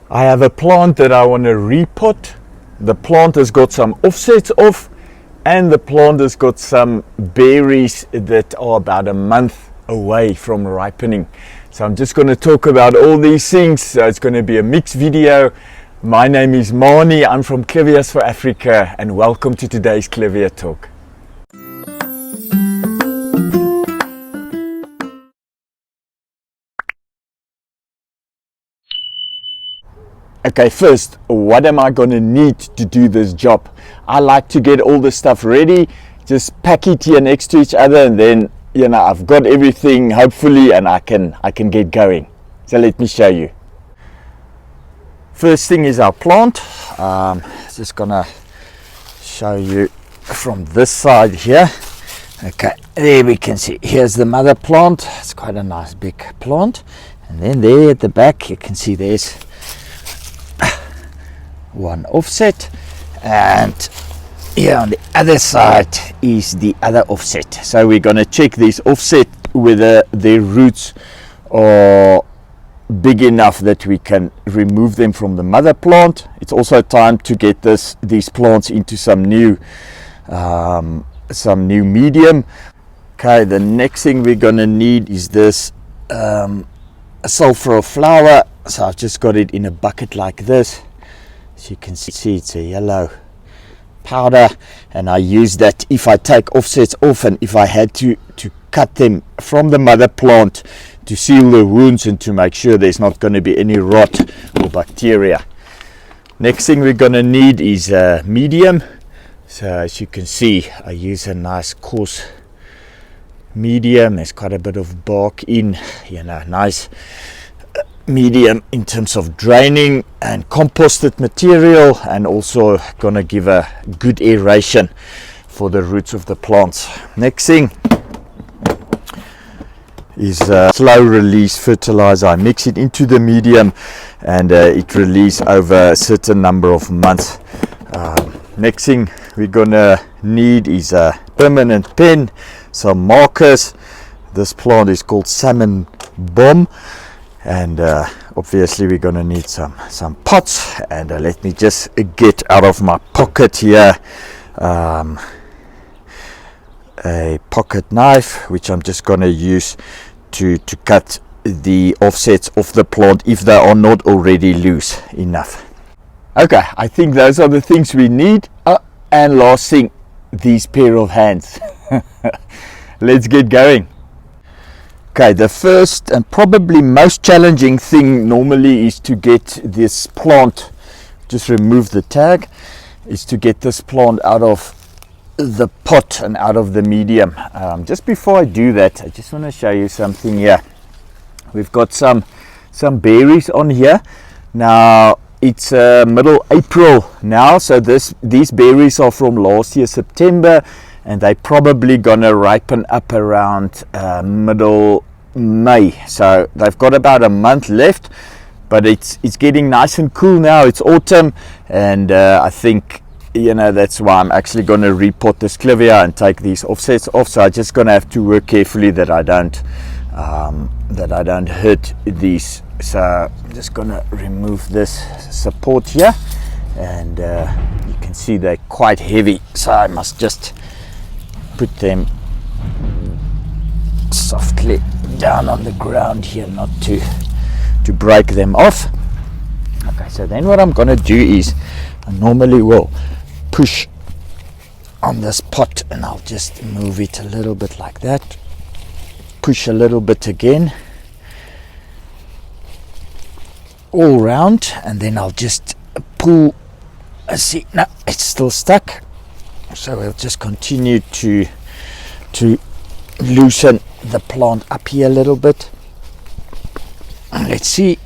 I have a plant that I want to repot. The plant has got some offsets off, and the plant has got some berries that are about a month away from ripening. So I'm just going to talk about all these things. So it's going to be a mixed video. My name is Mani, I'm from Clivias for Africa, and welcome to today's Clivia Talk. Okay, first, what am I going to need to do this job? I like to get all the stuff ready, just pack it here next to each other, and then, you know, I've got everything, hopefully, and I can get going. So let me show you. First thing is our plant. Just gonna show you from this side here. Okay, there we can see, here's the mother plant. It's quite a nice big plant. And then there at the back, you can see there's one offset, and here on the other side is the other offset. So we're going to check this offset whether the roots are big enough that we can remove them from the mother plant. It's also time to get these plants into some new medium. Okay, the next thing we're going to need is this sulfur flour. So I've just got it in a bucket like this. As you can see, it's a yellow powder, and I use that if I take offsets off, and if I had to cut them from the mother plant to seal the wounds and to make sure there's not going to be any rot or bacteria. Next thing we're going to need is a medium. So as you can see, I use a nice coarse medium. There's quite a bit of bark in, you know, nice medium in terms of draining and composted material, and also gonna give a good aeration for the roots of the plants. Next thing is slow release fertilizer. I mix it into the medium, and it releases over a certain number of months. Next thing we're gonna need is a permanent pen, some markers. This plant is called salmon bomb. And obviously we're going to need some pots, and let me just get out of my pocket here a pocket knife, which I'm just going to use to cut the offsets of the plant if they are not already loose enough. Okay, I think those are the things we need. And last thing, these pair of hands. Let's get going. Okay, the first and probably most challenging thing normally is to get this plant, just remove the tag, is to get this plant out of the pot and out of the medium. Just before I do that, I just want to show you something here. We've got some berries on here. Now it's middle April now, so these berries are from last year September, and they're probably gonna ripen up around middle May. So they've got about a month left, but it's getting nice and cool now. It's autumn, and I think, you know, that's why I'm actually going to repot this Clivia and take these offsets off. So I'm just going to have to work carefully that I don't hurt these. So I'm just going to remove this support here, and you can see they're quite heavy, so I must just put them softly down on the ground here, not to break them off. Okay, so then what I'm going to do is I normally will push on this pot, and I'll just move it a little bit like that, push a little bit again all round, and then I'll just pull. See, no, it's still stuck, so we'll just continue to loosen the plant up here a little bit. Let's see.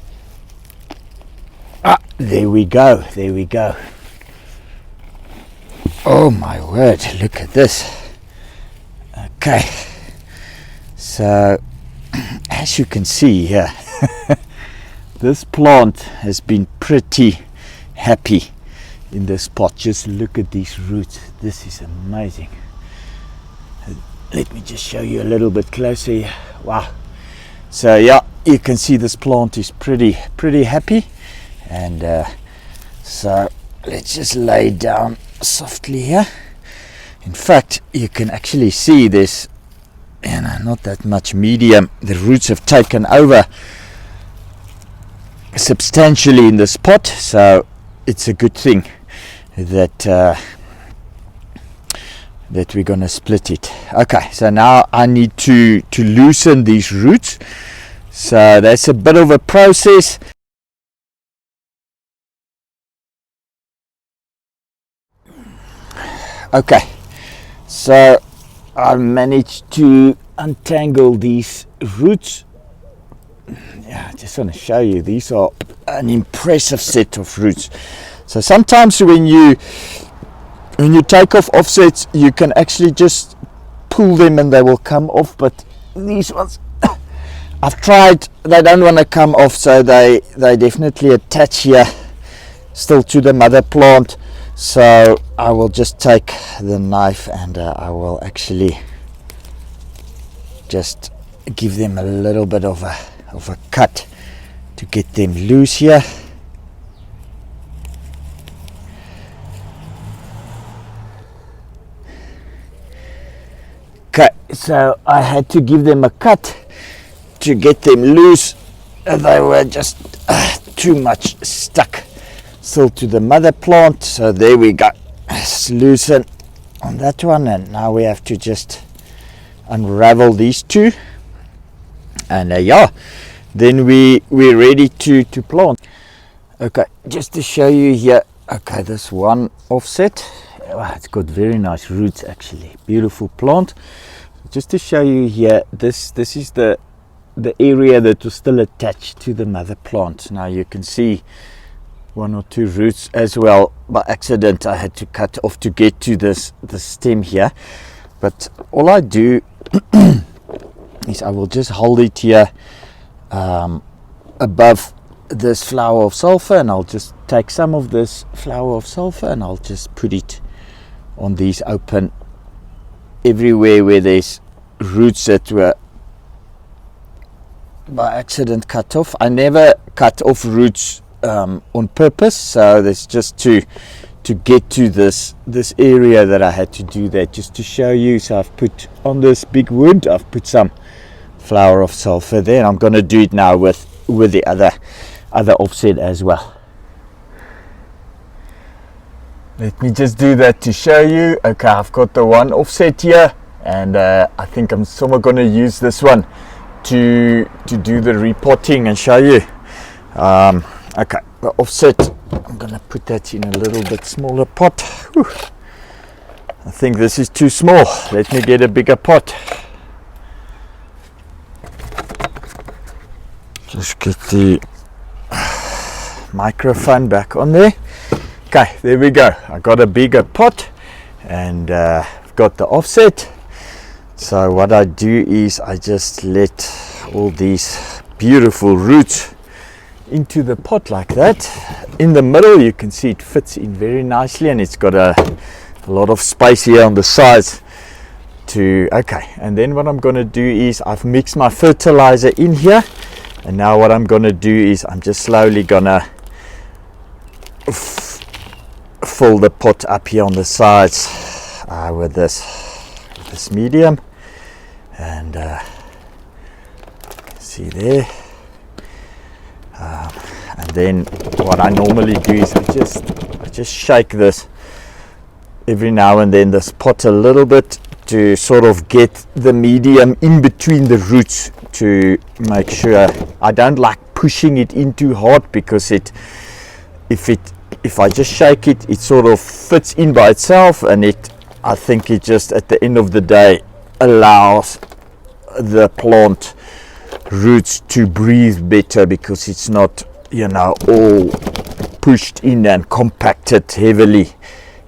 There we go. Oh my word, look at this. Okay, so as you can see here, this plant has been pretty happy in this pot. Just look at these roots. This is amazing. Let me just show you a little bit closer here. Wow. So yeah, you can see this plant is pretty happy, And so let's just lay down softly here. In fact, you can actually see this, not that much medium. The roots have taken over substantially in this pot, so it's a good thing that that we're gonna split it. Okay, so now I need to loosen these roots, so that's a bit of a process. Okay, so I managed to untangle these roots. Yeah, I just want to show you, these are an impressive set of roots. So sometimes when you take off offsets, you can actually just pull them and they will come off, but these ones I've tried, they don't want to come off, so they definitely attach here still to the mother plant. So I will just take the knife and I will actually just give them a little bit of a cut to get them loose here. Okay, so I had to give them a cut to get them loose. They were just too much stuck still to the mother plant. So there we go, it's loosen on that one, and now we have to just unravel these two, and yeah, then we're ready to plant. Okay, just to show you here, okay, this one offset, it's got very nice roots actually, beautiful plant. Just to show you here, this is the area that was still attached to the mother plant. Now you can see one or two roots as well. By accident I had to cut off to get to the stem here, but all I do is I will just hold it here above this flower of sulfur, and I'll just take some of this flower of sulfur and I'll just put it on these open everywhere where there's roots that were by accident cut off. I never cut off roots on purpose, so that's just to get to this area that I had to do that, just to show you. So I've put on this big wound, I've put some flower of sulfur there, and I'm going to do it now with the other offset as well. Let me just do that to show you. Okay, I've got the one offset here, and I think I'm somewhere going to use this one to do the repotting and show you. Okay, the offset, I'm going to put that in a little bit smaller pot. Whew. I think this is too small. Let me get a bigger pot. Just get the microphone back on there. Okay, there we go. I got a bigger pot, and I've got the offset. So what I do is I just let all these beautiful roots into the pot like that. In the middle you can see it fits in very nicely, and it's got a lot of space here on the sides to, okay, and then what I'm going to do is I've mixed my fertilizer in here, and now what I'm going to do is I'm just slowly gonna fill the pot up here on the sides with this medium, and see there. And then what I normally do is I just shake this every now and then, this pot a little bit, to sort of get the medium in between the roots, to make sure. I don't like pushing it in too hard, because if I just shake it, it sort of fits in by itself, and I think it just at the end of the day allows the plant roots to breathe better, because it's not, all pushed in and compacted heavily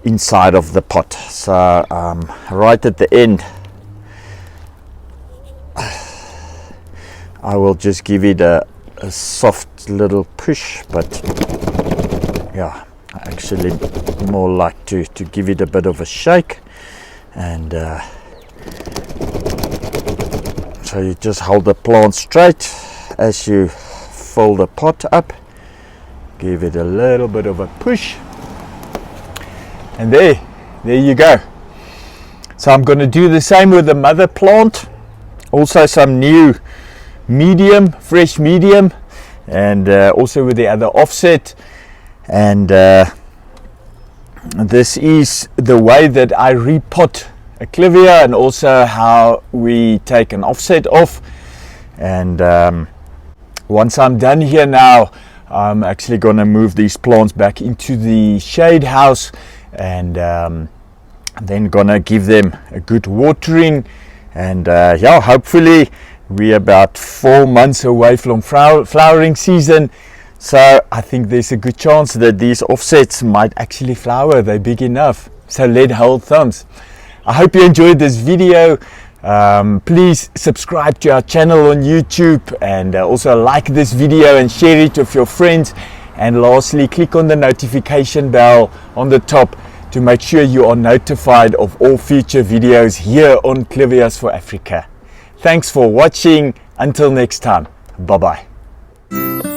inside of the pot. So right at the end I will just give it a soft little push, but yeah, I actually more like to give it a bit of a shake, and so you just hold the plant straight as you fill the pot up. give it a little bit of a push, and there you go. So I'm going to do the same with the mother plant, also some new medium, fresh medium, and also with the other offset. And this is the way that I repot a clivia, and also how we take an offset off. And once I'm done here now, I'm actually going to move these plants back into the shade house, and then gonna give them a good watering. And yeah, hopefully we're about 4 months away from flowering season, so I think there's a good chance that these offsets might actually flower. They're big enough, so let's hold thumbs. I hope you enjoyed this video. Please subscribe to our channel on YouTube, and also like this video and share it with your friends. And lastly, click on the notification bell on the top to make sure you are notified of all future videos here on Clivias for Africa. Thanks for watching. Until next time, bye bye.